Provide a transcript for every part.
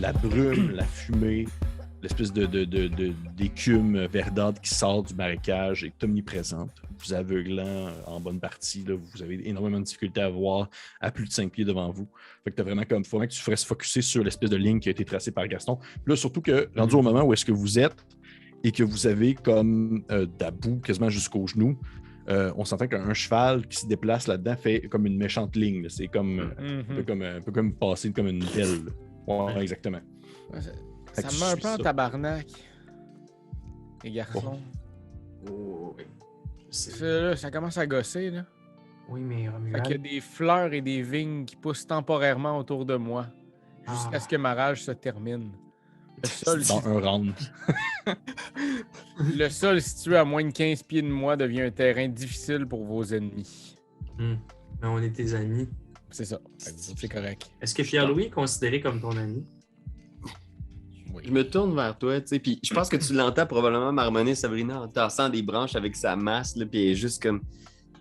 la brume, la fumée, l'espèce d'écume verdâtre qui sort du marécage est omniprésente, vous aveuglant en bonne partie. Là, vous avez énormément de difficultés à voir à plus de 5 pieds devant vous. Fait que t'as vraiment comme, faut vraiment que tu ferais se focusser sur l'espèce de ligne qui a été tracée par Gaston. Puis là, surtout que, rendu au moment où est-ce que vous êtes et que vous avez comme de la boue quasiment jusqu'aux genoux, on s'entend qu'un cheval qui se déplace là-dedans fait comme une méchante ligne. Là. C'est comme, un peu comme passer comme une pelle. Ouais, exactement. Ouais, ça me met un peu en tabarnak, les garçons. Oh, oui. Ça commence à gosser, là. Oui, mais Fait qu'il y a des fleurs et des vignes qui poussent temporairement autour de moi, jusqu'à ce que ma rage se termine. Le sol, Dans un round. le sol situé à moins de 15 pieds de moi devient un terrain difficile pour vos ennemis. Mais on est tes amis. C'est ça. C'est correct. Est-ce que Pierre-Louis est considéré comme ton ami? Je me tourne vers toi, tu sais, puis je pense que tu l'entends probablement marmonner Sabrina en tassant des branches avec sa masse, là, puis elle est juste comme...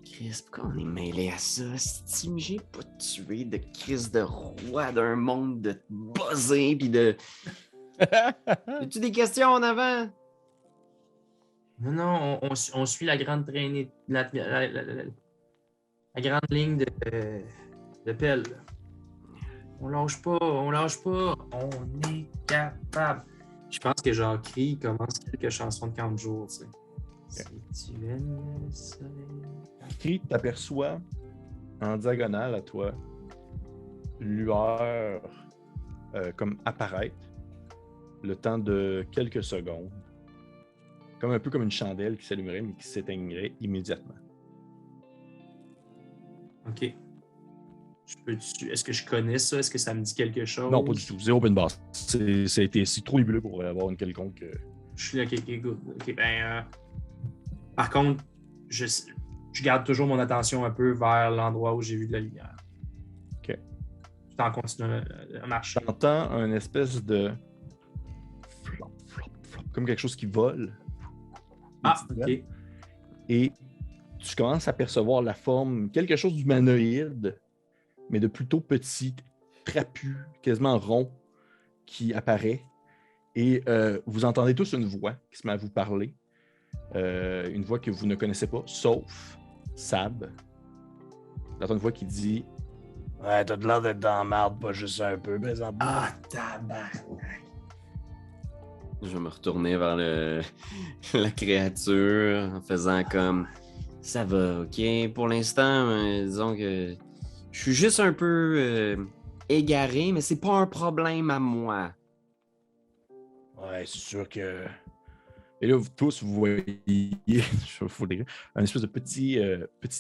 Chris, pourquoi on est mêlé à ça? Si j'ai pas tué de Chris de roi d'un monde de buzzing, puis de... As-tu des questions en avant? Non, on suit la grande traînée, la grande ligne de pelle. On lâche pas, on est capable. Je pense que Jacques-Cri commence quelques chansons de 40 jours, tu sais. Si tu aimes le soleil... Qui t'aperçoit en diagonale à toi une lueur comme apparaître le temps de quelques secondes, comme un peu comme une chandelle qui s'allumerait mais qui s'éteignerait immédiatement. OK. Est-ce que je connais ça? Est-ce que ça me dit quelque chose? Non, pas du tout. Zéro open bar. C'est trop nébuleux pour avoir une quelconque... Je suis là, OK, good. OK, par contre, je garde toujours mon attention un peu vers l'endroit où j'ai vu de la lumière. OK. Tout en continuant à marcher. T'entends un espèce de... flop, comme quelque chose qui vole. OK. Et tu commences à percevoir la forme, quelque chose d'humanoïde, mais de plutôt petit, trapu, quasiment rond, qui apparaît. Et vous entendez tous une voix qui se met à vous parler. Une voix que vous ne connaissez pas, sauf Sab. Vous entendez une voix qui dit « Ouais, t'as de l'air d'être dans la merde, pas juste un peu, présentement. » Ah, tabarnak! Je vais me retourner vers la créature en faisant comme ça va, ok? Pour l'instant, disons que je suis juste un peu égaré, mais c'est pas un problème à moi. Ouais, c'est sûr que... Et là, vous tous, vous voyez, un espèce de petit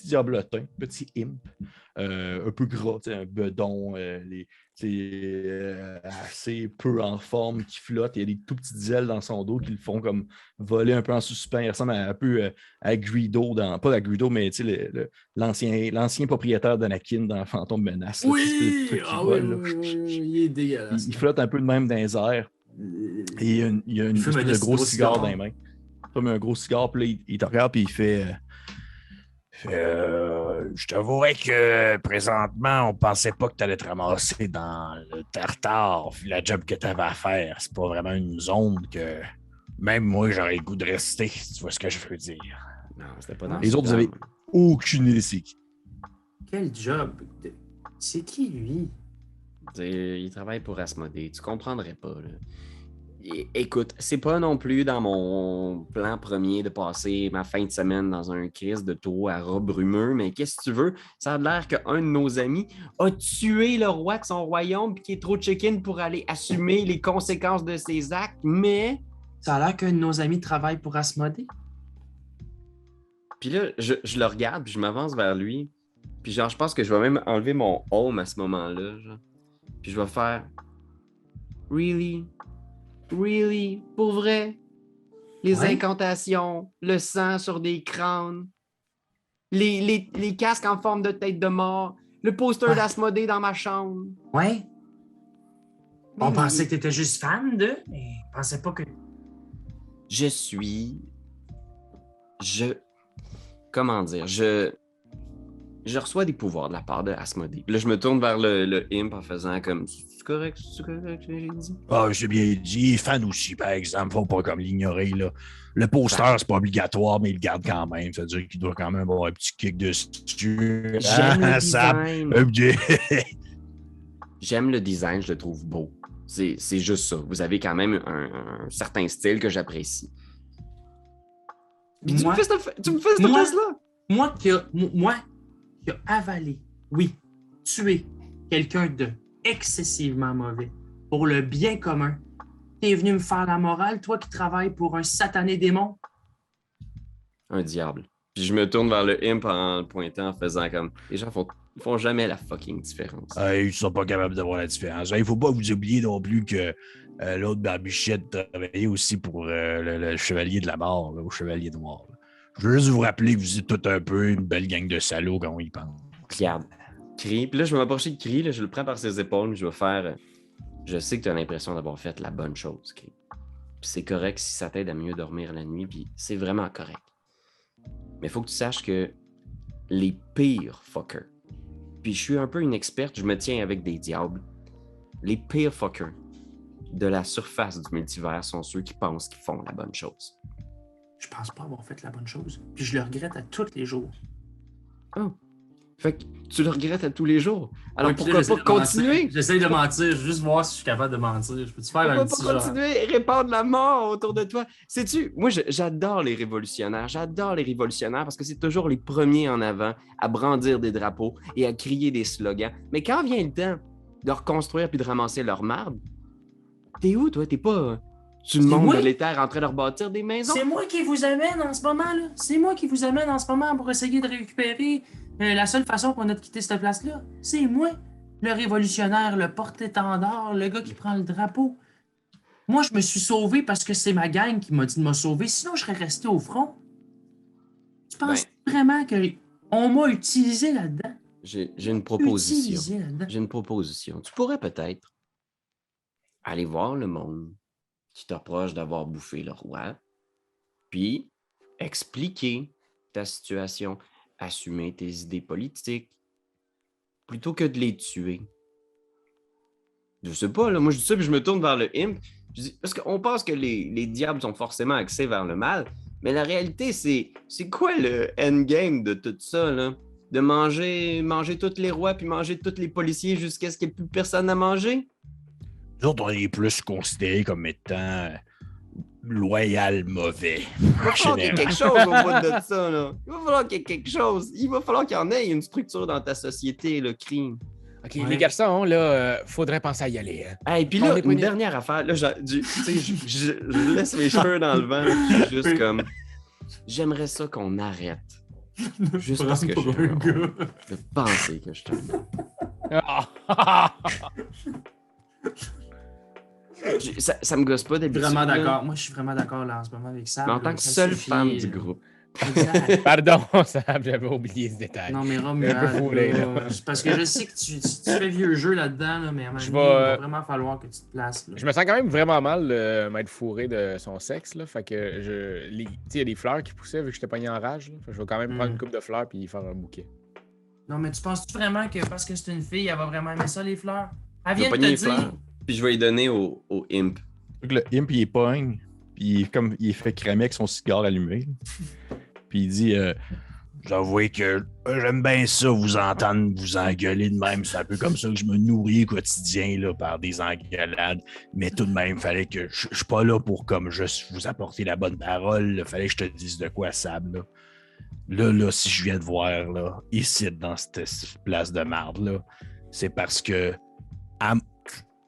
diablotin, petit imp, un peu gras, un bedon, assez peu en forme, qui flotte. Il y a des tout petites ailes dans son dos qui le font comme voler un peu en suspens. Il ressemble un peu à Greedo, pas à Greedo, mais l'ancien propriétaire d'Anakin dans Phantom Menace. Oui! Oui, Il est dégueulasse. il flotte un peu de même dans les airs. Et il y a une espèce de gros cigare dans les mains. Comme un gros cigare, puis là, il te regarde, puis il fait je t'avouerais que présentement, on pensait pas que tu allais te ramasser dans le tartare. Puis la job que tu avais à faire, c'est pas vraiment une zone que même moi, j'aurais le goût de rester, si tu vois ce que je veux dire. Non, c'était pas dans Les ce autres, vous avez plan. aucune idée c'est qui. Quel job? C'est qui, lui? Il travaille pour Asmodée, tu comprendrais pas, là. Écoute, c'est pas non plus dans mon plan premier de passer ma fin de semaine dans un crise de taureau à ras brumeux, mais qu'est-ce que tu veux? Ça a l'air qu'un de nos amis a tué le roi de son royaume puis qu'il est trop chicken pour aller assumer les conséquences de ses actes, mais... Ça a l'air qu'un de nos amis travaille pour Asmodée. Puis là, je le regarde puis je m'avance vers lui, puis genre, je pense que je vais même enlever mon home à ce moment-là, genre. Puis je vais faire... Really? Really? Pour vrai? Les Ouais. incantations, le sang sur des crânes, les casques en forme de tête de mort, le poster Ouais. d'Asmodée dans ma chambre. Ouais. On Mais pensait que t'étais juste fan de, mais on pensait pas que... Je suis... Comment dire? je reçois des pouvoirs de la part de Asmodée. Là, je me tourne vers le imp en faisant comme, c'est correct, ce que j'ai dit? Ah, j'ai bien dit. Fan aussi, par exemple. Faut pas comme l'ignorer, là. Le poster, c'est pas obligatoire, mais il le garde quand même. Ça veut dire qu'il doit quand même avoir un petit kick dessus. J'aime le Sam. design. J'aime le design, je le trouve beau. C'est juste ça. Vous avez quand même un certain style que j'apprécie. Puis tu me fais cette place-là? Moi qui a avalé, oui, tué quelqu'un de excessivement mauvais pour le bien commun. T'es venu me faire la morale, toi qui travailles pour un satané démon? Un diable. Puis je me tourne vers le imp en le pointant, en faisant comme... Les gens font jamais la fucking différence. Ils sont pas capables de voir la différence. Il faut pas vous oublier non plus que l'autre Barbichette travaillait aussi pour le Chevalier de la Mort, là, au Chevalier Noir. Là. Je veux juste vous rappeler que vous êtes tout un peu une belle gang de salauds quand on y pense. Regarde. Cri. Puis là, je vais m'approcher de Cri, là, je le prends par ses épaules, je vais faire... Je sais que tu as l'impression d'avoir fait la bonne chose, Cri. Puis c'est correct si ça t'aide à mieux dormir la nuit, puis c'est vraiment correct. Mais il faut que tu saches que les pires fuckers, puis je suis un peu une experte, je me tiens avec des diables, les pires fuckers de la surface du multivers sont ceux qui pensent qu'ils font la bonne chose. Je pense pas avoir fait la bonne chose. Puis je le regrette à tous les jours. Oh. Fait que tu le regrettes à tous les jours. Alors Oui, pourquoi pas continuer? J'essaie de mentir, juste voir si je suis capable de mentir. Je peux-tu faire un petit Pourquoi pas continuer et répandre la mort autour de toi? Sais-tu, moi j'adore les révolutionnaires. J'adore les révolutionnaires parce que c'est toujours les premiers en avant à brandir des drapeaux et à crier des slogans. Mais quand vient le temps de reconstruire puis de ramasser leur marde, t'es où toi? T'es pas sur le monde de l'éther en train de rebâtir des maisons? C'est moi qui vous amène en ce moment, là. C'est moi qui vous amène en ce moment pour essayer de récupérer la seule façon qu'on a de quitter cette place-là. C'est moi, le révolutionnaire, le porte-étendard, le gars qui prend le drapeau. Moi, je me suis sauvé parce que c'est ma gang qui m'a dit de me sauver. Sinon, je serais resté au front. Tu penses vraiment qu'on m'a utilisé là-dedans? J'ai une proposition. J'ai une proposition. Tu pourrais peut-être aller voir le monde qui t'approche d'avoir bouffé le roi, puis expliquer ta situation, assumer tes idées politiques, plutôt que de les tuer. Je sais pas, là, moi je dis ça, puis je me tourne vers le imp, je dis, parce qu'on pense que les diables sont forcément axés vers le mal, mais la réalité, c'est quoi le endgame de tout ça, là? De manger tous les rois, puis manger tous les policiers jusqu'à ce qu'il n'y ait plus personne à manger? Nous autres, on est plus considérés comme étant loyal mauvais. Il va falloir qu'il y ait quelque chose au bout de ça, là. Il va falloir qu'il y ait quelque chose. Il va falloir qu'il y en ait une structure dans ta société, le crime. OK, les garçons, là, faudrait penser à y aller. Hein. Et puis là, une dernière affaire, là, je laisse mes cheveux dans le vent, je suis juste comme... J'aimerais ça qu'on arrête. Juste parce que je pensais que je te... Ça me gosse pas d'habitude. Vraiment d'accord. Moi, je suis vraiment d'accord là en ce moment avec ça. Mais en tant que seule femme du groupe. Exact. Pardon, Sam, j'avais oublié ce détail. Non, mais Romuald, parce que je sais que tu fais vieux jeu là-dedans, là, mais à un moment donné, il va vraiment falloir que tu te places. Là. Je me sens quand même vraiment mal de m'être fourré de son sexe. Là, fait que il y a des fleurs qui poussaient vu que j'étais pogné en rage. Là, fait que je vais quand même prendre une coupe de fleurs puis faire un bouquet. Non, mais tu penses-tu vraiment que parce que c'est une fille, elle va vraiment aimer ça, les fleurs? Elle vient de te dire. Fleurs, puis je vais lui donner au imp. Donc, le imp, il est pogne, puis comme il est fait cramer avec son cigare allumé. Puis il dit j'avoue que j'aime bien ça, vous entendre vous engueuler de même. C'est un peu comme ça que je me nourris quotidien là, par des engueulades. Mais tout de même, fallait que. Je suis pas là pour comme juste vous apporter la bonne parole. Il fallait que je te dise de quoi, Sab. Là, si je viens de voir là, ici, dans cette place de marde, là, c'est parce que.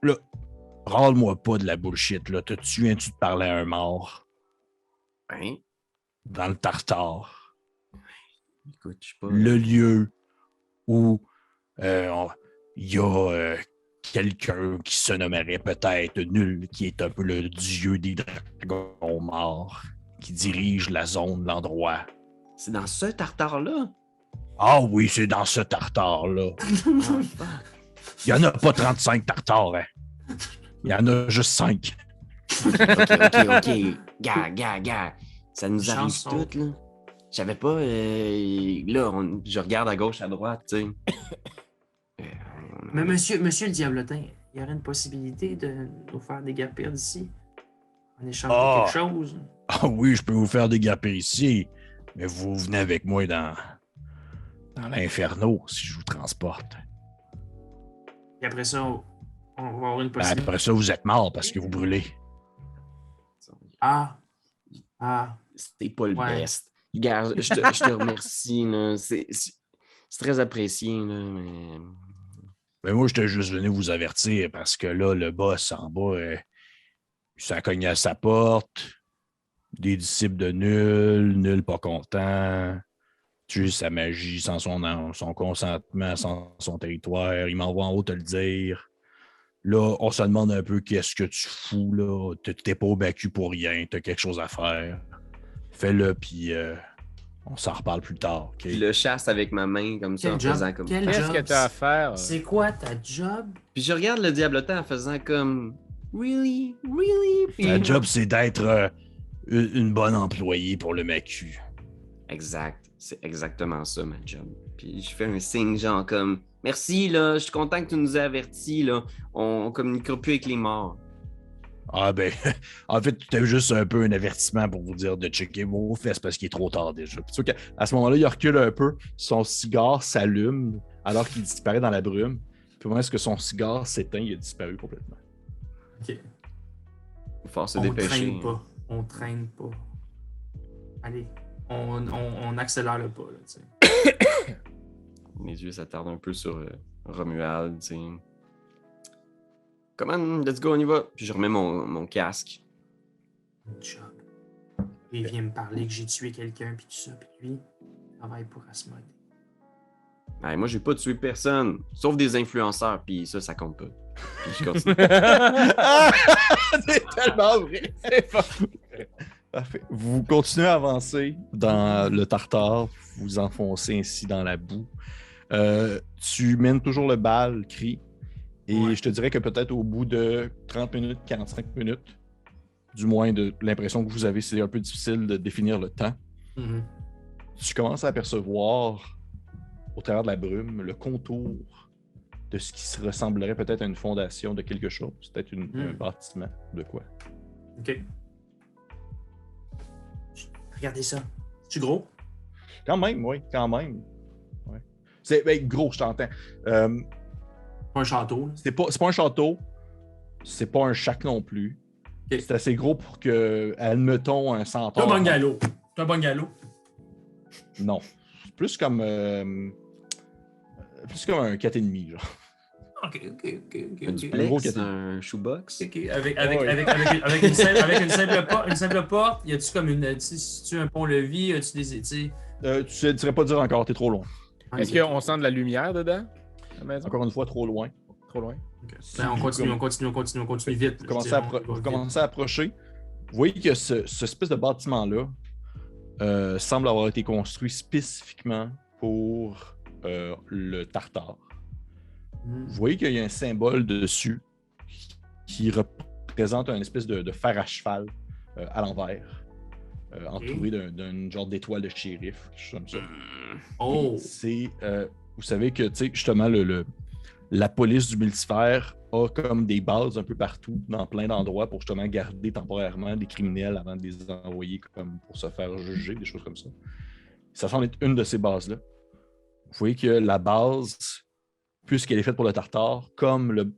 Là, râle-moi pas de la bullshit. Là. Tu viens-tu de parler à un mort? Hein? Dans le Tartare. Écoute, je sais pas. Le lieu où il y a quelqu'un qui se nommerait peut-être Nul, qui est un peu le dieu des dragons morts, qui dirige la zone, l'endroit. C'est dans ce Tartare-là? Ah oui, c'est dans ce Tartare-là. Il n'y en a pas 35 Tartares, hein. Il y en a juste 5. OK. Gars. Ça nous arrive toutes, là. J'avais pas. Là, je regarde à gauche, à droite, tu sais. Mais monsieur le Diablotin, il y aurait une possibilité de nous faire déguerpir d'ici en échange de quelque chose. Ah oui, je peux vous faire dégaper ici, mais vous venez avec moi dans l'inferno si je vous transporte. Et après ça, on va avoir une Ben, possibilité. après ça, vous êtes mort parce que vous brûlez. Ah. C'était pas le Ouais. best. Regarde, je te remercie, là. C'est très apprécié, là, mais... Mais moi, j'étais juste venu vous avertir parce que là, le boss en bas, ça a cogné à sa porte. Des disciples de nul pas content. Tuer sa magie sans son consentement, sans son territoire. Il m'envoie en haut te le dire. Là, on se demande un peu qu'est-ce que tu fous, là. T'es pas au Bacu pour rien. T'as quelque chose à faire. Fais-le, puis on s'en reparle plus tard, OK? Puis le chasse avec ma main, comme ça, Quel en job? faisant comme... Quel Qu'est-ce job? que t'as à faire? C'est quoi ta job? Puis je regarde le diablotin en faisant comme... Really? Really? Puis... Ta job, c'est d'être une bonne employée pour le MACU. Exact. C'est exactement ça, ma job. Puis je fais un signe, genre comme... Merci, là. Je suis content que tu nous aies avertis, là. On communiquera plus avec les morts. Ah ben, en fait, c'était juste un peu un avertissement pour vous dire de checker vos fesses parce qu'il est trop tard déjà. Puis tu vois qu'à ce moment-là, il recule un peu, son cigare s'allume alors qu'il disparaît dans la brume. Puis moment est-ce que son cigare s'éteint, il a disparu complètement. Ok. Il faut se On dépêcher. traîne pas. On traîne pas. Allez, on accélère le pas, là, tu sais. Mes yeux s'attardent un peu sur Romuald, tu sais. Come on, let's go, on y va. Puis je remets mon casque. Une job. Il vient me parler que j'ai tué quelqu'un, puis tout ça, puis lui, il travaille pour Asmodée. Ben, moi, j'ai pas tué personne, sauf des influenceurs, puis ça compte pas. Puis je continue. C'est tellement vrai! C'est pas... Parfait. Vous continuez à avancer dans le tartare, vous enfoncez ainsi dans la boue. Tu mènes toujours le bal, cri. Et Ouais. je te dirais que peut-être au bout de 30 minutes, 45 minutes, du moins de l'impression que vous avez, c'est un peu difficile de définir le temps. Mhm. Tu commences à apercevoir au travers de la brume le contour de ce qui se ressemblerait peut-être à une fondation de quelque chose, peut-être un bâtiment de quoi. Ok. Regardez ça. C'est gros? Quand même, oui, quand même. Ouais. C'est gros, je t'entends. Pas un château, là. C'est pas un château, c'est pas un chac non plus. Ok. C'est assez gros pour que, admettons, un C'est un centaure. bungalow. C'est un bungalow. Non. C'est plus comme un 4,5, genre. Ok. Un gros duplex, cadeau. un shoebox. Ok. Avec une simple porte, y a-tu comme une. Si tu un pont-levis, as-tu des. Tu ne dirais pas dire encore, t'es trop loin. Est-ce qu'on sent de la lumière dedans? La maison? Encore une fois, trop loin. Trop loin. Ben, on continue vite. Vous commencez à approcher. Vous voyez que ce espèce de bâtiment-là semble avoir été construit spécifiquement pour le tartare. Vous voyez qu'il y a un symbole dessus qui représente une espèce de fer à cheval à l'envers, entouré d'un genre d'étoile de shérif, quelque chose comme ça. Oh! C'est, vous savez que, tu sais, justement, la police du multivers a comme des bases un peu partout, dans plein d'endroits, pour justement garder temporairement des criminels avant de les envoyer comme pour se faire juger, des choses comme ça. Ça semble être une de ces bases-là. Vous voyez que la base, puisqu'elle est faite pour le tartare, comme le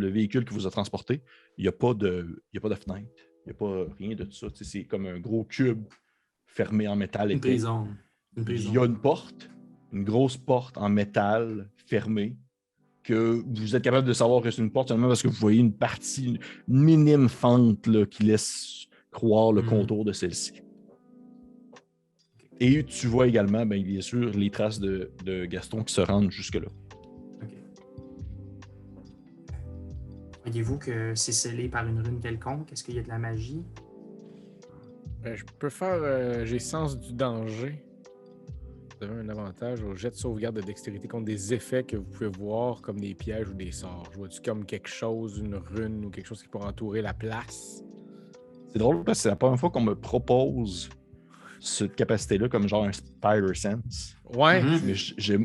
véhicule qui vous a transporté, il n'y a pas de fenêtre, il n'y a pas rien de tout ça. Tu sais, c'est comme un gros cube fermé en métal. Une prison. Il y a une porte, une grosse porte en métal fermée, que vous êtes capable de savoir que c'est une porte seulement parce que vous voyez une partie, une minime fente là, qui laisse croire le contour de celle-ci. Et tu vois également, bien sûr, les traces de Gaston qui se rendent jusque-là. Ok. Voyez-vous que c'est scellé par une rune quelconque? Est-ce qu'il y a de la magie? Je peux faire... j'ai sens du danger. Vous avez un avantage au jet de sauvegarde de dextérité contre des effets que vous pouvez voir comme des pièges ou des sorts. Je vois-tu comme quelque chose, une rune ou quelque chose qui pourrait entourer la place? C'est drôle parce que c'est la première fois qu'on me propose cette capacité-là comme genre un Spider Sense. Ouais. Mhm. Mais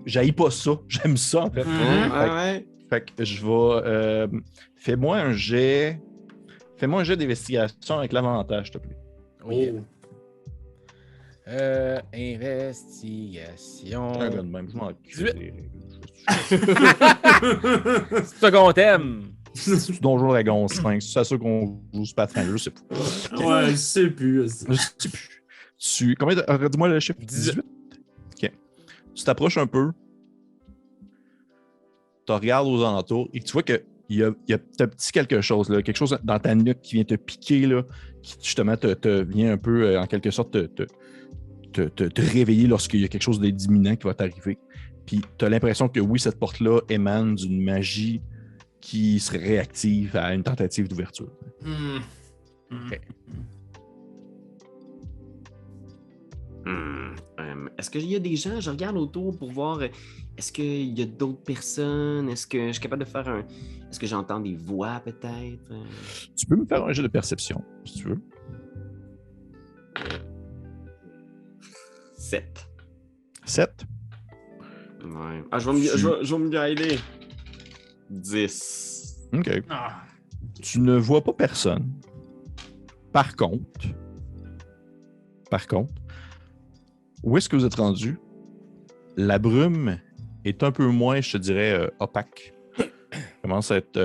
j'haïs pas ça. J'aime ça, en fait. Ouais. Fait que je vais. Fais-moi un jet. Fais-moi un jet d'investigation avec l'avantage, s'il te plaît. Oui. Oh. Investigation. Un gars de même, je m'en crie. 18. Second thème. C'est Donjon Dragon 5. C'est sûr qu'on joue ce Pathfinder, je sais pas. Ouais, je sais plus. Je sais plus. Combien dis-moi le chiffre? 18? Ok. Tu t'approches un peu. Tu regardes aux alentours et tu vois qu'il y a un petit quelque chose, là, quelque chose dans ta nuque qui vient te piquer, là, qui justement te vient un peu, en quelque sorte, te réveiller lorsqu'il y a quelque chose d'imminent qui va t'arriver. Puis tu as l'impression que oui, cette porte-là émane d'une magie qui serait réactive à une tentative d'ouverture. Ok. Est-ce qu'il y a des gens, je regarde autour pour voir, est-ce qu'il y a d'autres personnes? Est-ce que je suis capable de faire un... Est-ce que j'entends des voix peut-être? Tu peux me faire un jeu de perception, si tu veux. 7. 7. Ouais. Ah, je vais me guider. 10. OK. Ah. Tu ne vois pas personne. Par contre, où est-ce que vous êtes rendu? La brume est un peu moins, je te dirais, opaque. Commence à être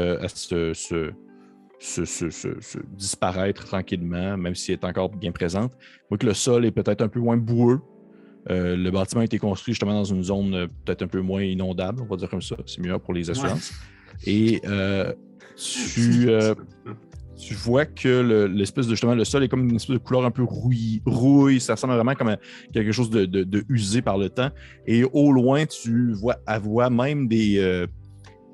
se disparaître tranquillement, même si elle est encore bien présente. Moi que le sol est peut-être un peu moins boueux. Le bâtiment a été construit justement dans une zone peut-être un peu moins inondable, on va dire comme ça. C'est mieux pour les assurances. Ouais. Et tu vois que l'espèce de justement le sol est comme une espèce de couleur un peu rouille. Ça ressemble vraiment comme à quelque chose de usé par le temps. Et au loin, tu vois même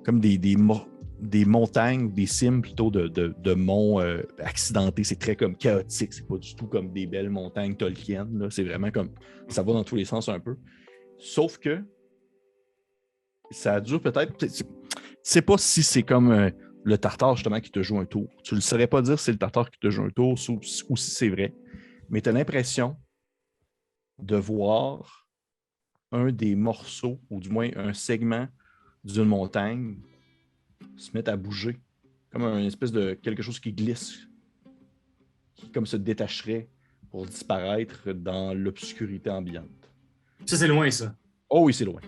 comme des montagnes, des cimes plutôt de monts accidentés. C'est très comme chaotique. C'est pas du tout comme des belles montagnes tolkiennes. Là. C'est vraiment comme ça va dans tous les sens un peu. Sauf que ça dure peut-être. Tu sais pas si c'est comme le tartare justement qui te joue un tour. Tu ne saurais pas dire si c'est le tartare qui te joue un tour ou si c'est vrai. Mais tu as l'impression de voir un des morceaux, ou du moins un segment d'une montagne se mettre à bouger, comme une espèce de quelque chose qui glisse, qui comme se détacherait pour disparaître dans l'obscurité ambiante. Ça, c'est loin, ça. Oh oui, c'est loin.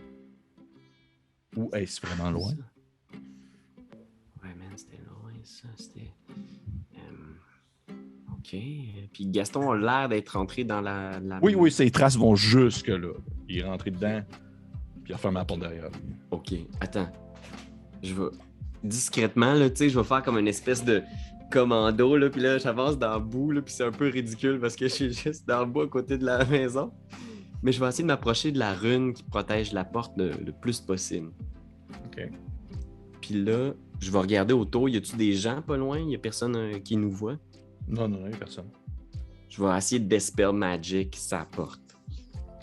Ou est-ce vraiment loin? Ouais, man, c'était loin, ça. C'était... OK. Puis Gaston a l'air d'être rentré dans la... Oui, ses traces vont jusque là. Il est rentré dedans, puis il a fermé la porte derrière lui. OK. Attends. Je vais... Discrètement, là, tu sais, je vais faire comme une espèce de commando, là, puis là, j'avance dans le bout, là, puis c'est un peu ridicule parce que je suis juste dans le bout à côté de la maison. Mais je vais essayer de m'approcher de la rune qui protège la porte le plus possible. OK. Puis là, je vais regarder autour. Y a-tu des gens pas loin? Y a personne qui nous voit? Non, il n'y a personne. Je vais essayer de Dispel Magic sa porte.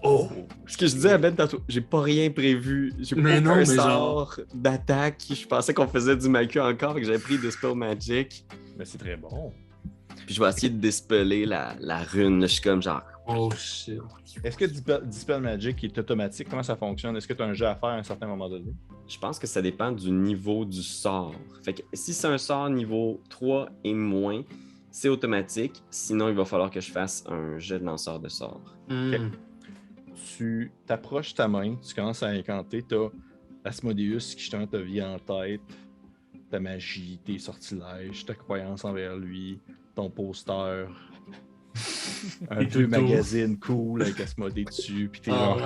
Oh! Ce que je disais à Ben tantôt, j'ai pas rien prévu. J'ai pas aucun sort d'attaque. Je pensais qu'on faisait du Macu encore, que j'avais pris Dispel Magic. Mais c'est très bon. Puis je vais essayer de dispeller la rune. Là, je suis comme genre... Oh shit. Est-ce que Dispel Magic est automatique? Comment ça fonctionne? Est-ce que tu as un jeu à faire à un certain moment donné? Je pense que ça dépend du niveau du sort. Fait que si c'est un sort niveau 3 et moins, c'est automatique. Sinon, il va falloir que je fasse un jet de lanceur de sort. Okay. Tu t'approches ta main, tu commences à incanter, tu as Asmodeus qui justement te vient en tête, ta magie, tes sortilèges, ta croyance envers lui, ton poster, un vieux magazine cool avec Asmodée dessus, puis t'es genre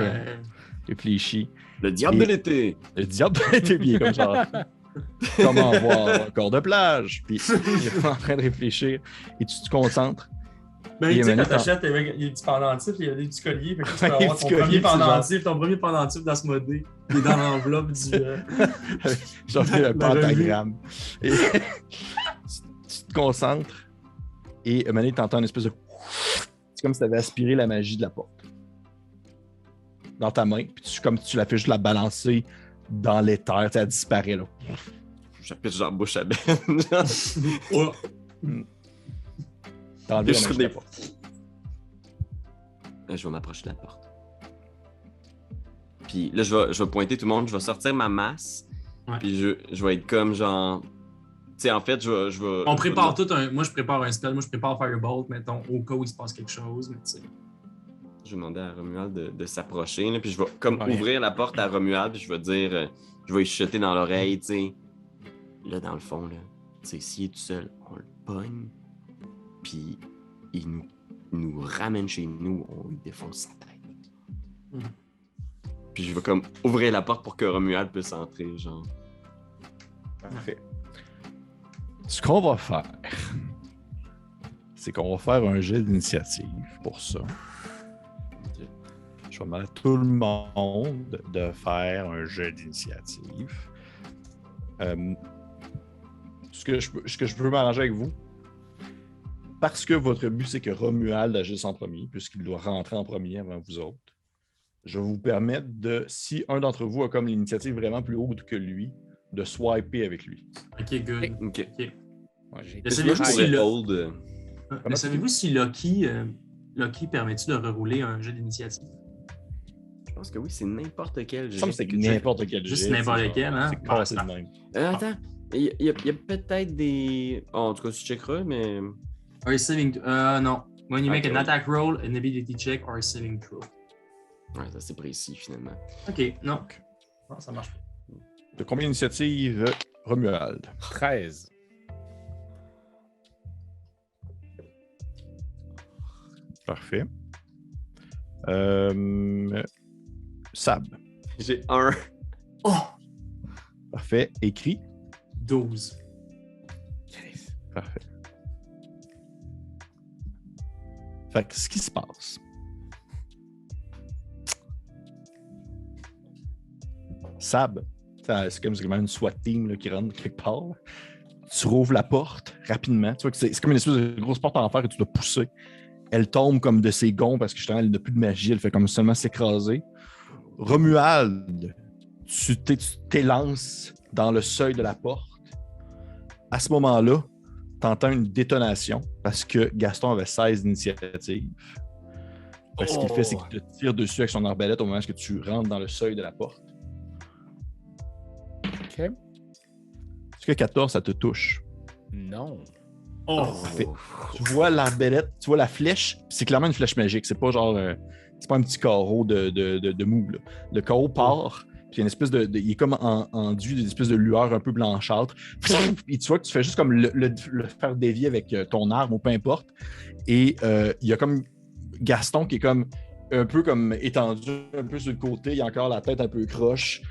réfléchi. Le diable de l'été! Le diable de l'été, bien comme genre. Comment voir un corps de plage? Puis il est en train de réfléchir et tu te concentres. Ben, tu sais, quand t'achètes des petits pendentifs, il y a des petits colliers. Fait que tu peux avoir ton premier pendentif dans ce modé. Il est dans l'enveloppe du. Genre un pentagramme. Et tu te concentres et à un moment donné, tu entends une espèce de. C'est comme si tu avais aspiré la magie de la porte dans ta main. Puis comme tu la fais juste la balancer dans l'éther, elle disparaît là. J'appelle genre bouche à Ben. T'as enlevé la magie de la porte. Je vais m'approcher de la porte. Puis là, je vais pointer tout le monde, je vais sortir ma masse. Ouais. Puis je vais être comme genre. Tu sais, en fait, je vais. On prépare tout un. Moi, je prépare un spell. Moi, je prépare Firebolt, mettons, au cas où il se passe quelque chose. Mais tu sais. Je vais demander à Romuald de s'approcher. Là, puis je vais comme Ouais. ouvrir la porte à Romuald. Puis je vais dire. Je vais lui chuchoter dans l'oreille, tu sais. Là, dans le fond, là. Tu sais, s'il est tout seul, on le pogne. Puis il nous ramène chez nous, on lui défonce sa tête. Puis je vais comme ouvrir la porte pour que Romuald puisse entrer, genre. Parfait. Ce qu'on va faire, c'est qu'on va faire un jet d'initiative pour ça. Je vais demander à tout le monde de faire un jet d'initiative. Ce que je peux m'arranger avec vous, parce que votre but, c'est que Romuald agisse en premier, puisqu'il doit rentrer en premier avant vous autres, je vais vous permettre de, si un d'entre vous a comme l'initiative vraiment plus haute que lui, de swiper avec lui. Ok, good. Ok. Ok. Ouais, j'ai Mais Est-ce savez-vous que je si pourrais le- hold, Mais savez-vous si Lucky permet-tu de rerouler un jeu d'initiative? Je pense que oui, c'est n'importe quel Ça me jet. semble que c'est n'importe quel Juste jet, n'importe c'est genre- lequel, hein? C'est cassé de Ah, même. Attends, il y a peut-être des. Oh, en tout cas, tu checkeras, mais. Or a saving. Non. When you make Ok, an oui. attack roll, an ability check, or a saving throw. Ouais, ça c'est précis finalement. Ok, non. Non, ça marche pas. De combien d'initiatives, Romuald? 13. Parfait. Sab. J'ai un. Oh! Parfait. Écrit. 12. Parfait. Fait que ce qui se passe. Sab, c'est comme une SWAT team là, qui rentre quelque part. Tu rouvres la porte rapidement. Tu vois que c'est comme une espèce de grosse porte en fer que tu dois pousser. Elle tombe comme de ses gonds parce que justement, elle n'a plus de magie. Elle fait comme seulement s'écraser. Romuald, tu t'élances dans le seuil de la porte. À ce moment-là, tu entends une détonation parce que Gaston avait 16 d'initiative. Ce qu'il fait, c'est qu'il te tire dessus avec son arbalète au moment où tu rentres dans le seuil de la porte. OK. Est-ce que 14, ça te touche? Non. Oh! Parfait. Tu vois l'arbalète, tu vois la flèche, puis c'est clairement une flèche magique. C'est pas genre. C'est pas un petit carreau de mou. Là. Le carreau part, puis il y a une espèce il est comme enduit d'une espèce de lueur un peu blanchâtre. Puis tu vois que tu fais juste comme le faire dévier avec ton arme ou peu importe. Et il y a comme Gaston qui est comme un peu comme étendu un peu sur le côté. Il a encore la tête un peu croche.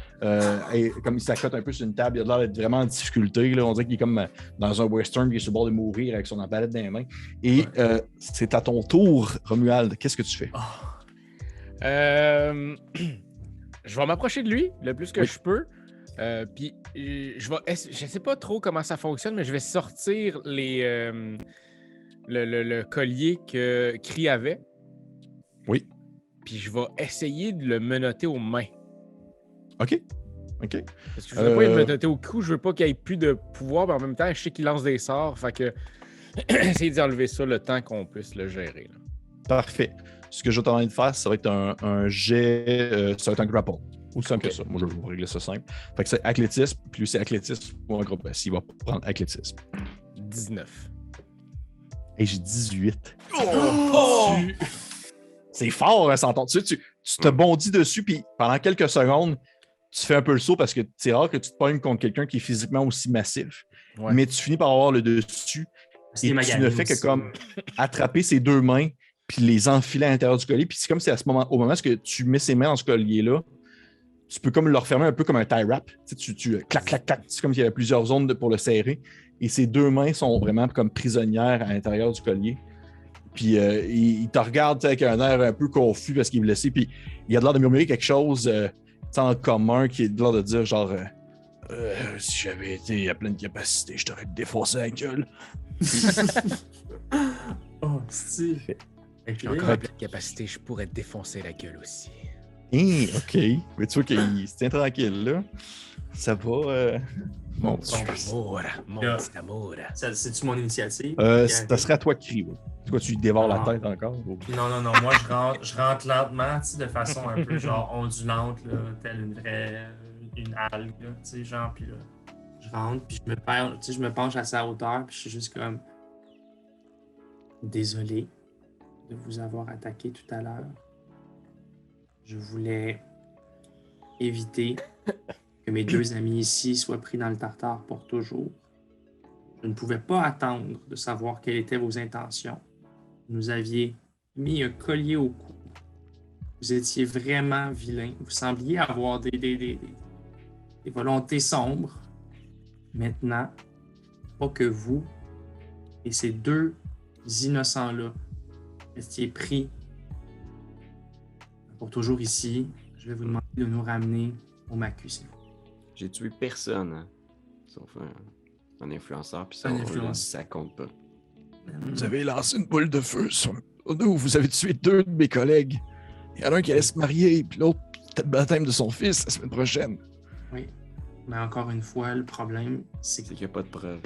Et comme il s'accote un peu sur une table, il a l'air d'être vraiment en difficulté. Là. On dirait qu'il est comme dans un western, il est sur le bord de mourir avec son arbalète dans les mains. Et c'est à ton tour, Romuald. Qu'est-ce que tu fais? Je vais m'approcher de lui le plus que Oui. je peux. Puis je sais pas trop comment ça fonctionne, mais je vais sortir le collier que Cri avait. Oui. Puis je vais essayer de le menotter aux mains. OK. Parce que je veux pas le menotter au cou, je veux pas qu'il ait plus de pouvoir, mais en même temps, je sais qu'il lance des sorts. Fait que essayer d'enlever ça le temps qu'on puisse le gérer. Là. Parfait. Ce que je vais t'en de faire, ça va être un jet, ça va être un grapple. Aussi simple que ça. Moi, je vais vous régler ça simple. Fait que c'est athlétisme, puis lui, c'est athlétisme ou un groupe. Il va prendre athlétisme. 19. Et j'ai 18. Oh! C'est fort, hein, s'entend. Tu te bondis dessus, puis pendant quelques secondes, tu fais un peu le saut parce que c'est rare que tu te pognes contre quelqu'un qui est physiquement aussi massif. Ouais. Mais tu finis par avoir le dessus. Et tu ne fais que comme attraper ses deux mains puis les enfiler à l'intérieur du collier. Puis c'est comme si au moment où tu mets ses mains dans ce collier-là, tu peux comme le refermer un peu comme un tie wrap. Tu clac, clac, clac. C'est comme s'il y avait plusieurs zones pour le serrer. Et ses deux mains sont vraiment comme prisonnières à l'intérieur du collier. Puis il te regarde avec un air un peu confus parce qu'il est blessé. Puis il a l'air de murmurer quelque chose en commun qui est de l'air de dire genre si j'avais été à pleine capacité, je t'aurais défoncé la gueule. Oh, c'est. J'ai encore un peu de capacité, je pourrais te défoncer la gueule aussi. OK. Mais tu vois qu'il se tient tranquille, là. Ça va... Mon Dieu. C'est-tu mon initiative? Ça serait à toi de crier. Ouais. Toi, tu lui dévores la tête encore? Ou... Non. Moi, je rentre lentement, tu sais, de façon un peu genre ondulante, là, telle une algue, là, tu sais, genre, puis là, je rentre, puis je me penche à sa hauteur, puis je suis juste comme... Désolé de vous avoir attaqué tout à l'heure. Je voulais éviter que mes deux amis ici soient pris dans le tartare pour toujours. Je ne pouvais pas attendre de savoir quelles étaient vos intentions. Vous nous aviez mis un collier au cou. Vous étiez vraiment vilain. Vous sembliez avoir des volontés sombres. Maintenant, pas que vous et ces deux innocents-là restiez pris pour toujours ici. Je vais vous demander de nous ramener au Macu, s'il vous plaît. J'ai tué personne, hein, sauf un influenceur, puis ça, ça compte pas. Vous avez lancé une boule de feu sur nous. Vous avez tué 2 de mes collègues. Il y en a un qui allait se marier, puis l'autre, peut-être le baptême de son fils la semaine prochaine. Oui, mais encore une fois, le problème, c'est qu'il n'y a pas de preuves.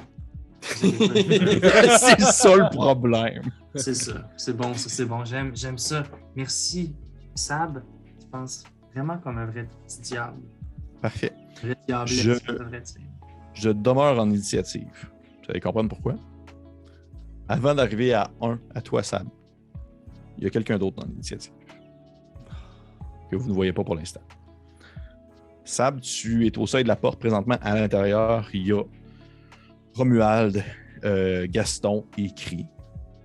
C'est ça le problème. C'est ça. C'est bon, ça, c'est bon. J'aime ça. Merci, Sab. Tu penses vraiment comme un vrai petit diable. Parfait. Un vrai diable. Je demeure en initiative. Vous allez comprendre pourquoi. Avant d'arriver à 1, à toi, Sab, il y a quelqu'un d'autre dans l'initiative que vous ne voyez pas pour l'instant. Sab, tu es au seuil de la porte. Présentement, à l'intérieur, il y a Romuald, Gaston et Cri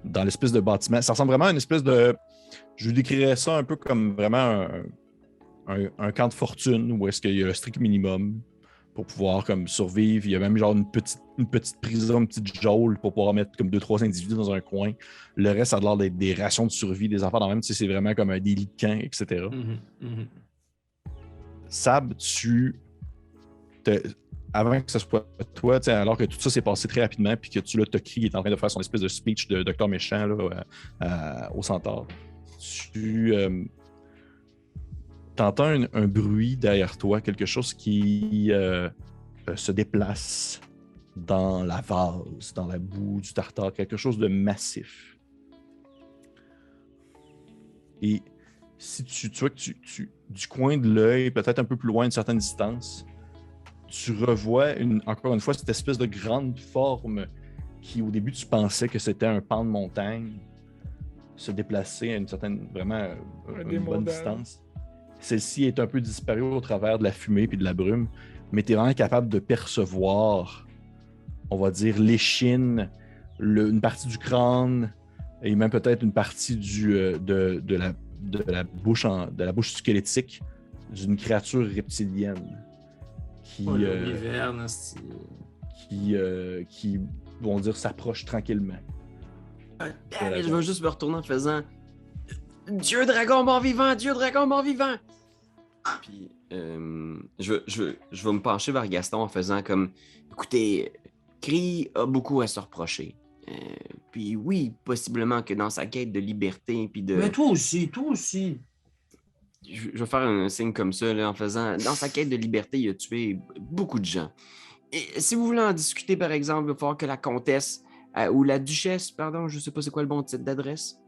dans l'espèce de bâtiment. Ça ressemble vraiment à une espèce de... Je vous décrirais ça un peu comme vraiment un camp de fortune où est-ce qu'il y a le strict minimum pour pouvoir comme survivre. Il y a même genre une petite prison, une petite geôle pour pouvoir mettre comme 2-3 individus dans un coin. Le reste, ça a l'air d'être des rations de survie, des affaires dans même. Tu sais, c'est vraiment comme un délit de camp, etc. Sab, avant que ce soit toi, alors que tout ça s'est passé très rapidement, puis que tu l'as Tokri est en train de faire son espèce de speech de docteur méchant là, au Centaure, tu entends un bruit derrière toi, quelque chose qui se déplace dans la vase, dans la boue du tartare, quelque chose de massif. Et si tu vois que du coin de l'œil, peut-être un peu plus loin, à une certaine distance, tu revois encore une fois cette espèce de grande forme qui, au début, tu pensais que c'était un pan de montagne, se déplacer à une certaine, vraiment une bonne distance. Celle-ci est un peu disparue au travers de la fumée et de la brume, mais tu es vraiment capable de percevoir, on va dire, l'échine, une partie du crâne et même peut-être une partie de la bouche squelettique d'une créature reptilienne. Qui vont dire, s'approche tranquillement. Je vais juste me retourner en faisant Dieu dragon mort vivant, Dieu dragon mort vivant. Puis je vais me pencher vers Gaston en faisant comme écoutez, Cri a beaucoup à se reprocher. Puis oui, possiblement que dans sa quête de liberté puis de. Mais toi aussi. Je vais faire un signe comme ça là, en faisant dans sa quête de liberté, il a tué beaucoup de gens. Et si vous voulez en discuter, par exemple, il va falloir que la comtesse ou la duchesse, pardon, je sais pas c'est quoi le bon titre d'adresse.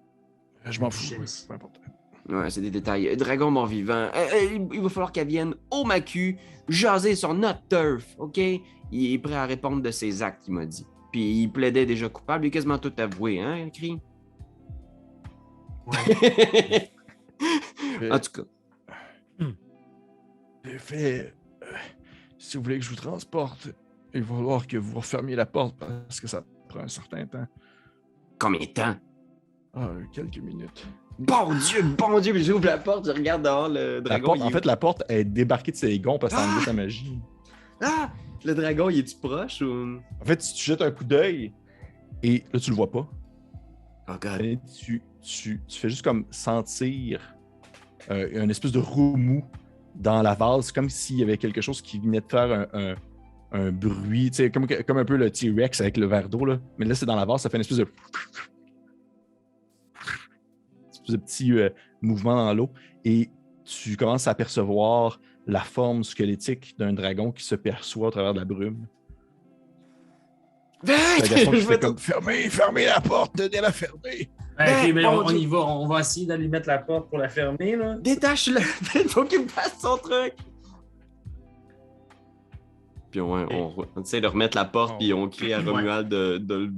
Je m'en fous, c'est pas important. Ouais, c'est des détails. Dragon mort-vivant. Il va falloir qu'elle vienne au Macu jaser sur notre turf, OK? Il est prêt à répondre de ses actes, il m'a dit. Puis il plaidait déjà coupable, il a quasiment tout avoué, hein, Cri? Ouais. En tout cas. J'ai fait... si vous voulez que je vous transporte, il va falloir que vous refermiez la porte parce que ça prend un certain temps. Combien de temps? Quelques minutes. Bon Dieu, puis j'ouvre la porte, je regarde dehors le dragon. La porte est débarquée de ses gonds parce que ça enlevait sa magie. Ah! Le dragon, il est-tu proche ou... En fait, tu jettes un coup d'œil et là, tu le vois pas. Oh God. Et tu fais juste comme sentir une espèce de remous dans la vase. C'est comme s'il y avait quelque chose qui venait de faire un bruit, tu sais, comme un peu le T-Rex avec le verre d'eau, là. Mais là, c'est dans la vase, ça fait une espèce de... petit mouvement dans l'eau. Et tu commences à apercevoir la forme squelettique d'un dragon qui se perçoit à travers de la brume. T'as Gaston qui fait comme fermez la porte, tenez-la fermée. Ok, mais mon on Dieu. y va. On va essayer d'aller mettre la porte pour la fermer, là. Détache-le! Il faut qu'il me fasse son truc! Puis on essaie de remettre la porte, puis on crie à Romuald de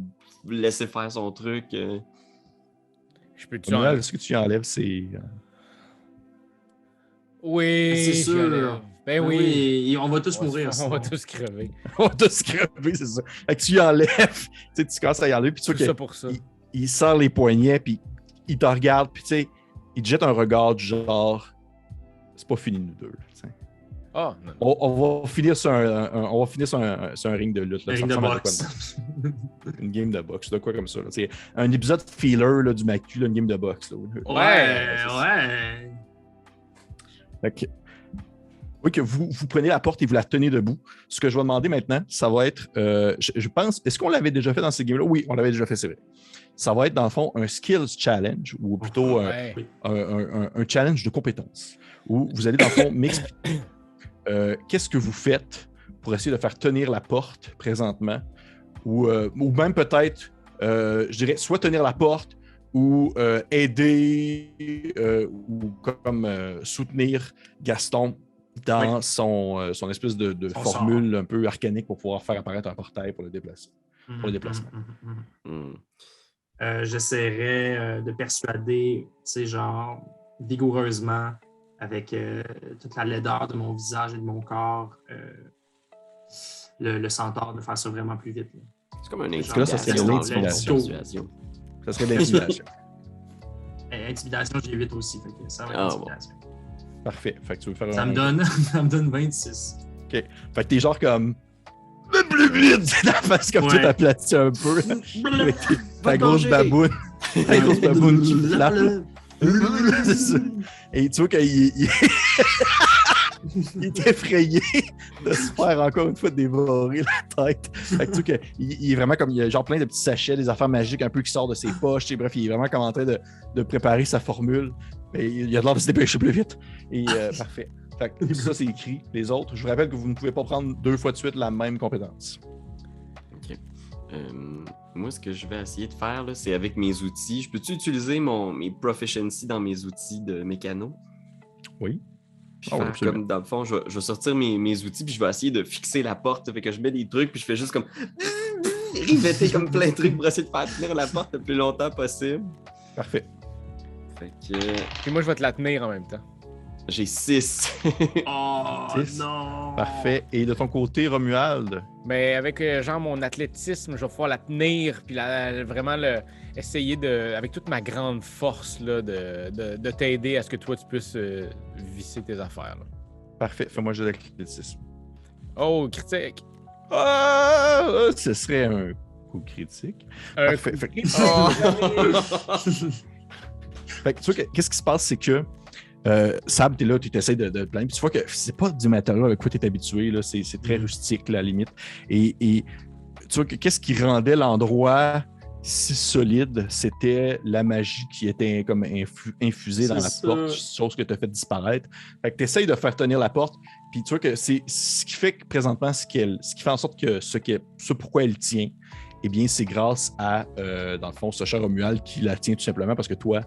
le laisser faire son truc. Je peux-tu Romuald, ce que tu enlèves, c'est. Oui, C'est j'y sûr. enlève. Ben oui. On va tous mourir. On sinon. va tous crever. On va tous crever, c'est ça. Fait que tu y enlèves, tu commences à y enlever, puis tu Tout vois ça que pour ça. il sort les poignets, puis il te regarde, puis tu sais, il te jette un regard du genre, c'est pas fini nous deux. Là, tu sais. Ah, non. On va finir sur un ring de lutte. Là. Un Ça ring de ressemble à boxe. quoi, une game de boxe, de quoi comme ça. Là. C'est un épisode feeler là, du Macu, là, une game de boxe. Là. Ouais. Fait que, oui, que vous prenez la porte et vous la tenez debout. Ce que je vais demander maintenant, ça va être, je pense, est-ce qu'on l'avait déjà fait dans ces games-là? Oui, on l'avait déjà fait, c'est vrai. Ça va être, dans le fond, un skills challenge, ou plutôt Ouais. un challenge de compétences, où vous allez, dans le fond, m'expliquer qu'est-ce que vous faites pour essayer de faire tenir la porte présentement, ou même peut-être, je dirais, soit tenir la porte, ou aider, ou comme soutenir Gaston dans son espèce de Son formule un peu arcanique pour pouvoir faire apparaître un portail pour le déplacer. Pour le déplacement. J'essaierais de persuader, tu sais, genre, vigoureusement, avec toute la laideur de mon visage et de mon corps, le centaure de faire ça vraiment plus vite. Là. C'est comme un Parce que là, ça serait de intimidation. l'intimidation. Ça serait de l'intimidation. Intimidation, j'ai 8 aussi, fait que ça va être Ah, intimidation. Parfait. Fait que tu veux faire Ça me donne 26. OK. Fait que t'es genre comme... Le plus vite! Dans la face comme Ouais. tout aplati un peu. Avec ta grosse manger. baboune. Ta grosse baboune qui flappe. C'est ça. Et tu vois qu'il il est effrayé de se faire encore une fois dévorer la tête. Fait que tu vois qu'il est vraiment comme, il y a genre plein de petits sachets, des affaires magiques un peu qui sortent de ses poches. Et bref, il est vraiment comme en train de préparer sa formule. Et il a l'air de se dépêcher plus vite. Et parfait. Fait que ça, c'est écrit. Les autres, je vous rappelle que vous ne pouvez pas prendre 2 fois de suite la même compétence. OK. Moi, ce que je vais essayer de faire, là, c'est avec mes outils. Je peux-tu utiliser mes proficiency dans mes outils de mécano? Oui. Puis Ah oui, faire absolument. comme, dans le fond, je vais sortir mes outils, puis je vais essayer de fixer la porte. Ça fait que je mets des trucs, puis je fais juste comme... riveter comme plein de trucs pour essayer de faire tenir la porte le plus longtemps possible. Parfait. Fait que Puis moi, je vais te la tenir en même temps. j'ai 6. Oh 10. non! Parfait. Et de ton côté, Romuald? Mais avec genre mon athlétisme, je vais pouvoir la tenir, puis vraiment essayer avec toute ma grande force là, de t'aider à ce que toi tu puisses visser tes affaires. Là. Parfait. Fais-moi juste l'athlétisme. Oh, critique! Ce serait un coup critique. Un Parfait. coup Fait que- Oh. Fait que tu vois, qu'est-ce qui se passe, c'est que Sab, t'es là, tu essaies de plaindre. Puis tu vois que c'est pas du matériel avec quoi tu es habitué, là, c'est très rustique, là, à la limite. Et tu vois que qu'est-ce qui rendait l'endroit si solide, c'était la magie qui était comme infusée dans C'est la ça. porte, chose que tu as fait disparaître. Fait que tu essaies de faire tenir la porte, puis tu vois que c'est ce qui fait que présentement, ce qui fait en sorte que ce pourquoi elle tient, eh bien, c'est grâce à, dans le fond, ce cher Romuald qui la tient tout simplement parce que toi,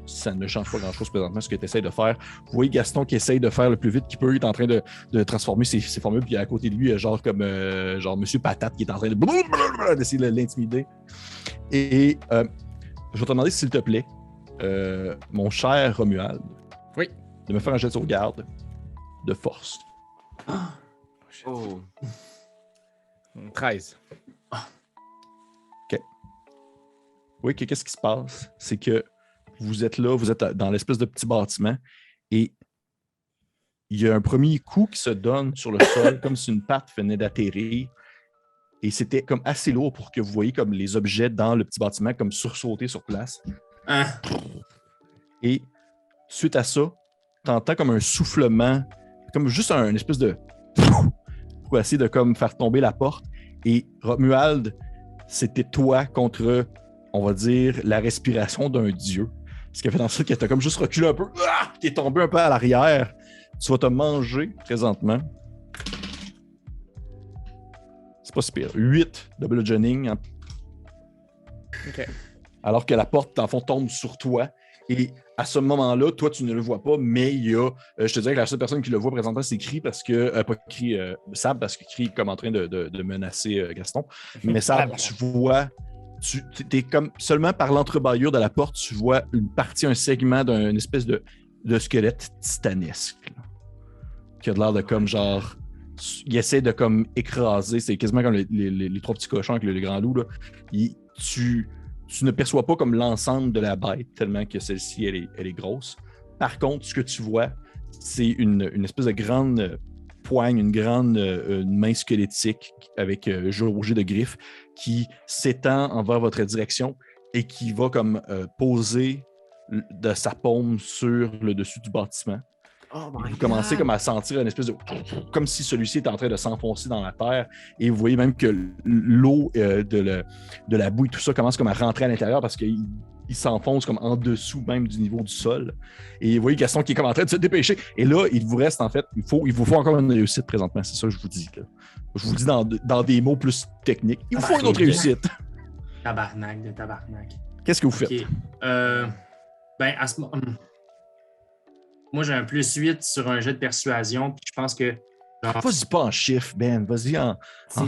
ça ne change pas grand-chose présentement ce que tu essaies de faire. Vous voyez Gaston qui essaye de faire le plus vite qu'il peut. Il est en train de transformer ses formules. Puis à côté de lui, il y a genre comme genre Monsieur Patate qui est en train d'essayer de l'intimider. Et je vais te demander, s'il te plaît, mon cher Romuald, Oui. de me faire un jet de sauvegarde de force. Oh. 13. Oui, qu'est-ce qui se passe? C'est que vous êtes là, vous êtes dans l'espèce de petit bâtiment et il y a un premier coup qui se donne sur le sol comme si une patte venait d'atterrir et c'était comme assez lourd pour que vous voyez comme les objets dans le petit bâtiment comme sursauter sur place. Hein? Et suite à ça, tu entends comme un soufflement, comme juste un espèce de pour essayer de comme faire tomber la porte. Et Romuald, c'était toi contre, on va dire, la respiration d'un dieu. Ce qui a fait en sorte que t'as comme juste reculé un peu, t'es tombé un peu à l'arrière. Tu vas te manger présentement. C'est pas si pire. 8 de bludgeoning. OK. Alors que la porte, en fond, tombe sur toi. Et à ce moment-là, toi, tu ne le vois pas, mais il y a. Je te dirais que la seule personne qui le voit présentement, c'est Cri, parce que. Pas Cri, Sab, parce que Cri est comme en train de menacer Gaston. Mais Sab, tu vois. Tu es comme. Seulement par l'entrebâillure de la porte, tu vois une partie, un segment d'une espèce de squelette titanesque. Là, qui a l'air de comme genre. Il essaie de comme écraser. C'est quasiment comme les trois petits cochons avec le grand loup. Là. Tu ne perçois pas comme l'ensemble de la bête, tellement que celle-ci, elle est grosse. Par contre, ce que tu vois, c'est une espèce de grande poigne, une grande une main squelettique avec jourgé de griffes qui s'étend envers votre direction et qui va comme poser de sa paume sur le dessus du bâtiment. Oh Et my vous commencez God. comme à sentir une espèce de... Comme si celui-ci était en train de s'enfoncer dans la terre. Et vous voyez même que l'eau de la boue et tout ça commence comme à rentrer à l'intérieur parce qu'il s'enfonce comme en dessous même du niveau du sol. Et vous voyez Gaston qui est comme en train de se dépêcher. Et là, il vous reste en fait... Il vous faut encore une réussite présentement. C'est ça que je vous dis. Là. Je vous dis dans des mots plus techniques. Il vous faut une autre réussite. Tabarnak de tabarnak. Qu'est-ce que vous faites? OK. Ben, à ce moment... Moi, j'ai un +8 sur un jet de persuasion, puis je pense que... Vas-y pas en chiffre, Ben. Vas-y en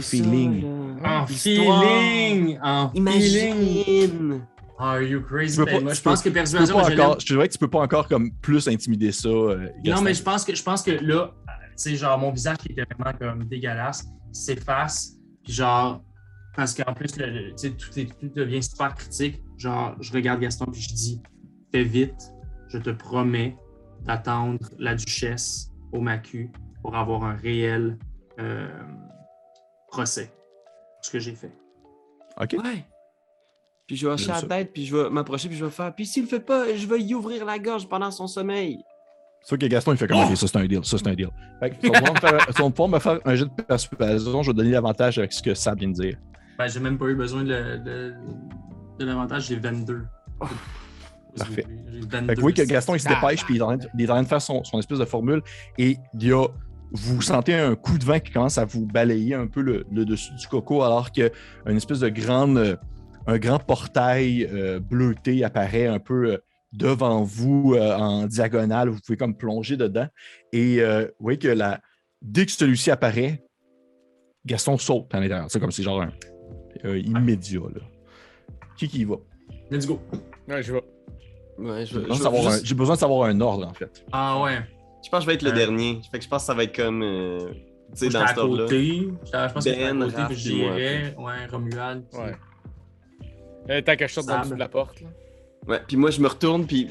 feeling. En Histoire. feeling! En feeling! Imagine! Are you crazy? Tu peux pas- Moi, je tu peux- pense que Tu peux persuasion, pas je l'aime. encore, je te dirais que tu peux pas encore comme plus intimider ça. Non, Gaston. mais je pense que là, tu sais, genre, mon visage qui était vraiment comme dégueulasse s'efface. Puis genre, parce qu'en plus, tu sais, tout devient super critique. Genre, je regarde Gaston puis je dis, fais vite, je te promets d'attendre la duchesse au Macu pour avoir un réel procès pour ce que j'ai fait. OK. Ouais. Puis je vais hocher J'aime la ça. tête, puis je vais m'approcher, puis je vais faire. Puis s'il le fait pas, je vais y ouvrir la gorge pendant son sommeil. C'est sûr que Gaston, il fait comme, OK, ça, c'est un deal. Ça, c'est un deal. Fait que, si on va pouvoir me faire un jet de persuasion, je vais donner l'avantage avec ce que Sab vient de dire. Ben, j'ai même pas eu besoin de l'avantage, j'ai 22. Parfait. J'ai 22. Fait que vous voyez que Gaston, il se dépêche, puis il est en train de faire son espèce de formule, et vous sentez un coup de vent qui commence à vous balayer un peu le dessus du coco, alors qu'une espèce de un grand portail bleuté apparaît un peu devant vous en diagonale. Vous pouvez comme plonger dedans. Et vous voyez que dès que celui-ci apparaît, Gaston saute à l'intérieur. C'est comme si genre un immédiat. Là. Qui y va? Let's go. Ouais, je vais. Ouais, J'ai besoin de savoir un ordre, en fait. Ah ouais. Je pense que je vais être le dernier. Fait que je pense que ça va être comme. Tu sais, J'étais dans à cet ordre-là. côté. Je pense que j'étais à Ben, côté, Raph, puis je puis moi, dirais, ouais, Romuald. puis- Ouais. Tant que je sorte dans le Sable. dessous de la porte. Là. Ouais, puis moi, je me retourne, puis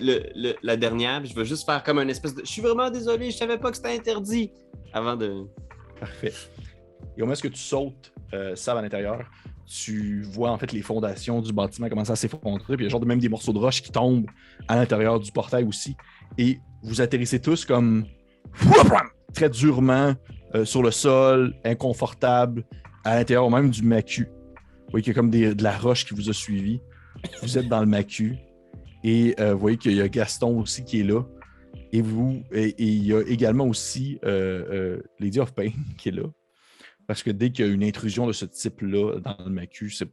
la dernière, puis je vais juste faire comme un espèce de. Je suis vraiment désolé, je savais pas que c'était interdit. Avant de. Parfait. Et au moment où tu sautes, Sab, à l'intérieur, tu vois en fait les fondations du bâtiment commencer à s'effondrer, puis il y a genre même des morceaux de roche qui tombent à l'intérieur du portail aussi. Et vous atterrissez tous comme très durement sur le sol, inconfortable, à l'intérieur même du macu. Vous voyez qu'il y a comme de la roche qui vous a suivi. Vous êtes dans le macu. Et vous voyez qu'il y a Gaston aussi qui est là. Et il y a également aussi Lady of Pain qui est là. Parce que dès qu'il y a une intrusion de ce type-là dans le macu, c'est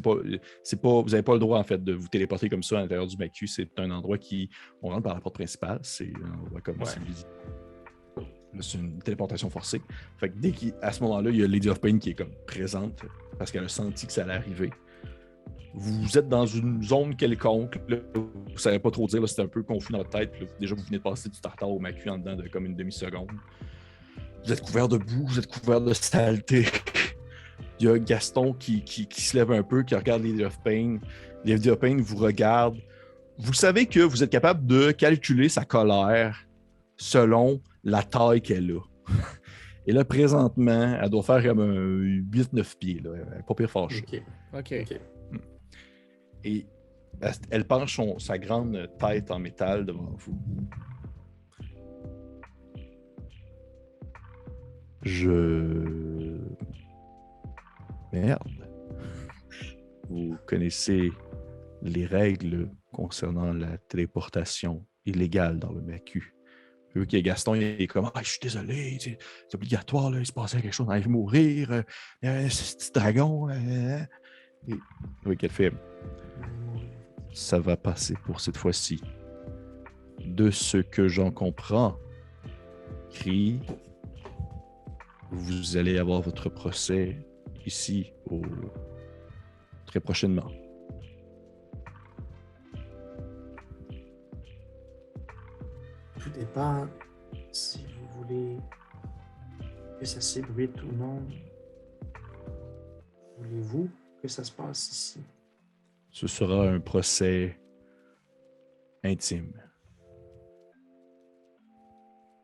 pas, vous n'avez pas le droit en fait de vous téléporter comme ça à l'intérieur du macu. C'est un endroit on rentre par la porte principale. C'est un endroit comme c'est une téléportation forcée. Fait que à ce moment-là, il y a Lady of Pain qui est comme présente parce qu'elle a senti que ça allait arriver. Vous êtes dans une zone quelconque. Là, vous ne savez pas trop dire. Là, c'est un peu confus dans votre tête. Là, déjà, vous venez de passer du tartare au macu en dedans de comme une demi-seconde. Vous êtes couvert de boue, vous êtes couvert de saleté. Il y a Gaston qui se lève un peu, qui regarde Lady of Pain. Lady of Pain vous regarde. Vous savez que vous êtes capable de calculer sa colère selon la taille qu'elle a. Et là, présentement, elle doit faire comme un 8-9 pieds. Là. Elle n'est pas pire fâchée. OK. Et elle penche sa grande tête en métal devant vous. Merde. Vous connaissez les règles concernant la téléportation illégale dans le MACU. Vu que Gaston il est comme « Ah, je suis désolé, c'est obligatoire, là, il se passait quelque chose, on allait mourir, ce petit dragon. » Et oui, qu'elle fait « Ça va passer pour cette fois-ci. De ce que j'en comprends, Cree, vous allez avoir votre procès ici très prochainement. » Tout dépend si vous voulez que ça s'ébruite ou non. Voulez-vous que ça se passe ici? Ce sera un procès intime.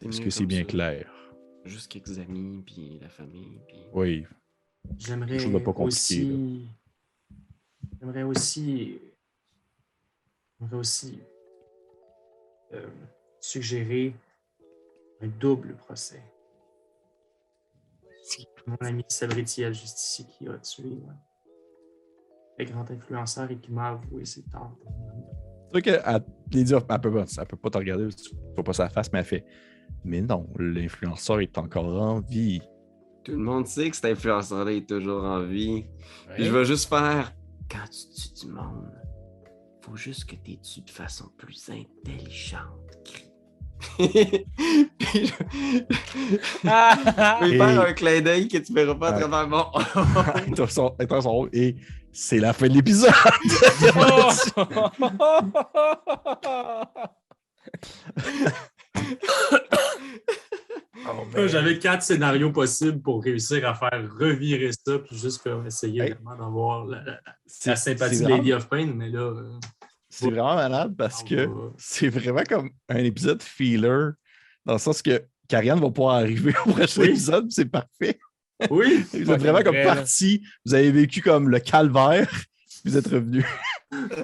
Est-ce que c'est bien clair? Juste quelques amis, puis la famille, puis... Oui. J'aimerais chose de pas compliqué, aussi... J'aimerais aussi suggérer un double procès. Mon ami Sabritiel, juste ici, qui a tué le grand influenceur et qui m'a avoué ses torts. C'est vrai qu'elle Lady of... elle peut pas te regarder, tu vois pas sa face, mais elle fait « Mais non, l'influenceur est encore en vie. » Tout le monde sait que cet influenceur-là est toujours en vie. Ouais. Puis je vais juste faire... Quand tu tues du monde, faut juste que tu tues de façon plus intelligente, Cree. Puis je vais faire un clin d'œil que tu verras pas à travers mon... Attention, et c'est la fin de l'épisode. J'avais 4 scénarios possibles pour réussir à faire revirer ça, puis juste comme essayer vraiment d'avoir la sympathie de Lady of Pain, mais là... C'est vraiment malade parce que c'est vraiment comme un épisode feeler, dans le sens que Karianne va pouvoir arriver au prochain épisode, c'est parfait. Oui! Vous êtes vraiment comme parti, vous avez vécu comme le calvaire, vous êtes revenu.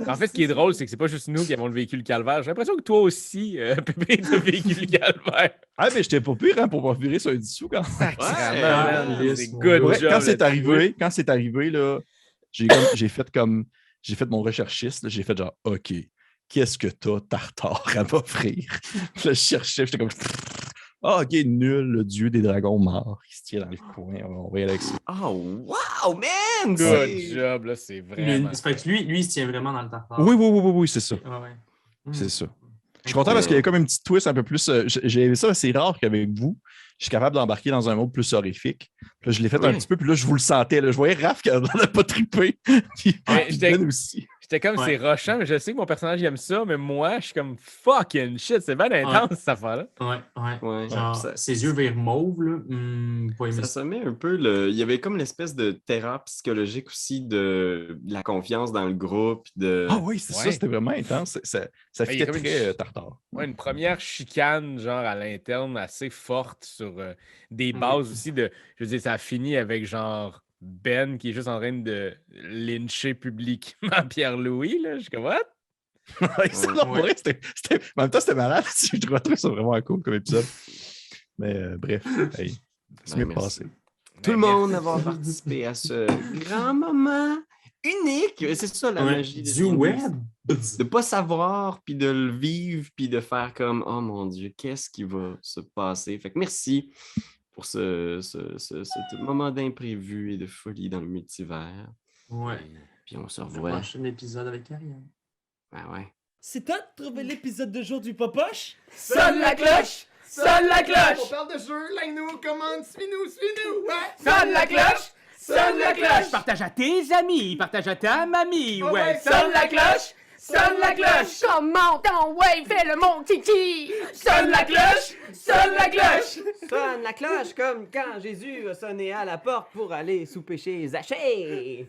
En fait, ce qui est drôle, c'est que c'est pas juste nous qui avons le véhicule calvaire. J'ai l'impression que toi aussi, Pépé, t'as le véhicule calvaire. Ah, mais j'étais pas pire pour pas virer sur un dissous quand même. C'est good Ouais, job. quand c'est arrivé, là, j'ai fait mon recherchiste, là, j'ai fait genre, OK, qu'est-ce que t'as, Tartare, à m'offrir? Puis là, je cherchais, j'étais comme, ah, OK, nul, le dieu des dragons mort, il se tient dans le coin, on va y aller avec ça. Oh, wow, man! Good job, là, c'est vraiment... Ça fait que lui, il se tient vraiment dans le tartare. Oui, c'est ça. Ouais. C'est ça. Je suis content parce qu'il y a comme une petite twist un peu plus. J'ai aimé ça, c'est rare qu'avec vous, je suis capable d'embarquer dans un mode plus horrifique. Puis là, je l'ai fait un petit peu, puis là, je vous le sentais. Là. Je voyais Raph qui n'a pas trippé. Puis Ben aussi. J'étais comme, c'est rushant, mais je sais que mon personnage il aime ça, mais moi, je suis comme fucking shit, c'est bien intense cette affaire-là. Ouais. Genre, ses yeux verts mauves, là. Pas aimé ça se met un peu il y avait comme l'espèce de terreur psychologique aussi de la confiance dans le groupe. Ah oui, c'est ça, c'était vraiment intense. Ça fitait très Tartare. Ouais, une première chicane, genre à l'interne, assez forte sur des bases aussi de. Je veux dire, ça a fini avec genre. Ben qui est juste en train de lyncher publiquement Pierre-Louis, là. Je suis comme, what? En même temps, c'était malade. Je trouvais ça vraiment cool comme épisode. Mais bref, c'est mieux passé. Tout le monde avoir participé à ce grand moment unique. C'est ça la magie du web. De pas savoir, puis de le vivre, puis de faire comme, oh mon Dieu, qu'est-ce qui va se passer? Fait que merci pour ce moment d'imprévu et de folie dans le multivers. Ouais. Puis on se revoit. Le prochain épisode avec Ariane. Ben ouais. C'est toi de trouver l'épisode de jour du Popoche? Sonne la cloche! Sonne la cloche! On parle de jeu, like-nous, commande, suis-nous, ouais! Sonne la cloche! Sonne la cloche! Partage à tes amis, partage à ta mamie, ouais! Sonne la cloche! Sonne la cloche! Comment ton ouais, fais-le mon kiki! Sonne la cloche! Sonne la cloche! Sonne la cloche comme quand Jésus a sonné à la porte pour aller souper chez Zachée!